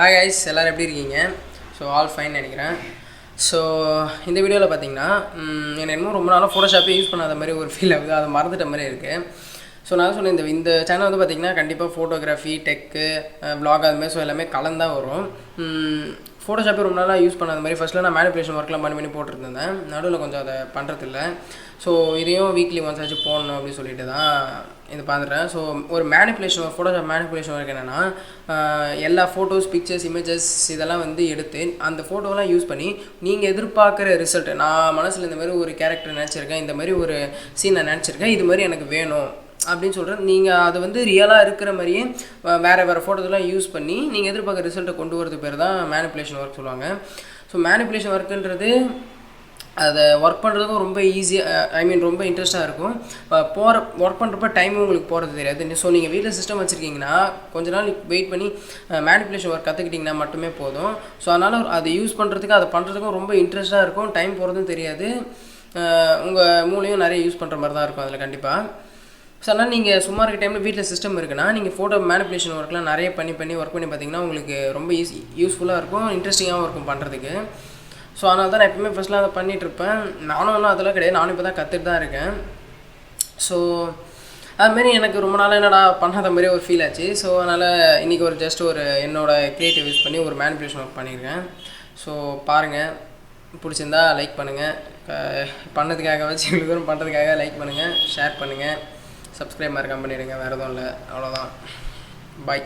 Hi guys, எல்லோரும் எப்படி இருக்கீங்க? ஸோ ஆல் ஃபைன் நினைக்கிறேன். ஸோ இந்த வீடியோவில் பார்த்தீங்கன்னா எனக்கு இன்னும் ரொம்ப நாளாக ஃபோட்டோஷாப்பே யூஸ் பண்ணாத மாதிரி ஒரு ஃபீல் ஆகுது. அதை மறந்துட்ட மாதிரி இருக்குது. ஸோ நான் சொன்னேன், இந்த சேனல் வந்து பார்த்திங்கன்னா கண்டிப்பாக ஃபோட்டோகிராஃபி, டெக்கு, வ்ளாக் அதுமாதிரி ஸோ எல்லாமே கலந்தான் வரும். ஃபோட்டோஷாப்பே ரொம்ப நாளாக யூஸ் பண்ணாத மாதிரி ஃபஸ்ட்டில் நான் மேனிபுலேஷன் ஒர்க்லாம் பண்ணி போட்டுருந்தேன். நடுவில் கொஞ்சம் அதை பண்ணுறதில்ல. ஸோ இதையும் வீக்லி ஒன்ஸ் ஆச்சு போடணும் அப்படின்னு சொல்லிட்டு தான் இது பார்த்துட்டேன். ஸோ ஒரு manipulation work, Photoshop manipulation work என்னென்னா, எல்லா ஃபோட்டோஸ், பிக்சர்ஸ், இமேஜஸ் இதெல்லாம் வந்து எடுத்து அந்த ஃபோட்டோலாம் யூஸ் பண்ணி நீங்கள் எதிர்பார்க்குற ரிசல்ட், நான் மனசில் இந்த மாதிரி ஒரு கேரக்டர் நினச்சிருக்கேன், இந்த மாதிரி ஒரு சீன் நான் நினச்சிருக்கேன், இது மாதிரி எனக்கு வேணும் அப்படின்னு சொல்கிறேன். நீங்கள் அது வந்து ரியலாக இருக்கிற மாதிரியே வேறு ஃபோட்டோலாம் யூஸ் பண்ணி நீங்கள் எதிர்பார்க்குற ரிசல்ட்டை கொண்டு வரது பேர் தான் மேனிபுலேஷன் ஒர்க் சொல்லுவாங்க. ஸோ மேனிபுலேஷன் ஒர்க்குன்றது அதை ஒர்க் பண்ணுறதுக்கும் ரொம்ப ஈஸியாக, ரொம்ப இன்ட்ரெஸ்ட்டாக இருக்கும். ஒர்க் பண்ணுறப்ப டைமும் உங்களுக்கு போகிறது தெரியாது. ஸோ நீங்கள் வீட்டில் சிஸ்டம் வச்சுருக்கீங்கன்னா கொஞ்ச நாள் வெயிட் பண்ணி மேனிபுலேஷன் ஒர்க் கற்றுக்கிட்டிங்கன்னா மட்டுமே போதும். ஸோ அதனால் அதை யூஸ் பண்ணுறதுக்கு, அதை பண்ணுறதுக்கும் ரொம்ப இன்ட்ரெஸ்ட்டாக இருக்கும். டைம் போகிறதும் தெரியாது. உங்கள் மூளையும் நிறைய யூஸ் பண்ணுற மாதிரி தான் இருக்கும் அதில் கண்டிப்பாக. ஸோ அதனால் நீங்கள் சும்மா இருக்க டைமில் வீட்டில் சிஸ்டம் இருக்குன்னா நீங்கள் ஃபோட்டோ மேனிபுலேஷன் ஒர்க்லாம் நிறைய பண்ணி ஒர்க் பண்ணி பார்த்தீங்கன்னா உங்களுக்கு ரொம்ப யூஸ்ஃபுல்லாக இருக்கும், இன்ட்ரெஸ்டிங்காகவும் இருக்கும் பண்ணுறதுக்கு. ஸோ அதனால தான் நான் எப்பவுமே ஃபஸ்ட்லாம் அதை பண்ணிகிட்ருப்பேன். நானும் அதெல்லாம் கிடையாது, நானும் இப்போ தான் கற்றுட்டு தான் இருக்கேன். ஸோ அதுமாரி எனக்கு ரொம்ப நாளாக என்னடா பண்ணாத மாதிரி ஒரு ஃபீல் ஆச்சு. ஸோ அதனால் இன்றைக்கி ஒரு என்னோடய க்ரியேட்டிவ் யூஸ் பண்ணி ஒரு மேனிபுலேஷன் ஒர்க் பண்ணியிருக்கேன். ஸோ பாருங்கள், பிடிச்சிருந்தா லைக் பண்ணுங்கள். பண்ணதுக்காக வச்சு இவ்வளோ தூரம் பண்ணுறதுக்காக லைக் பண்ணுங்கள், ஷேர் பண்ணுங்கள், சப்ஸ்கிரைப் மறக்காம பண்ணிவிடுங்க. வேறு எதுவும் இல்லை, அவ்வளோதான். பாய்.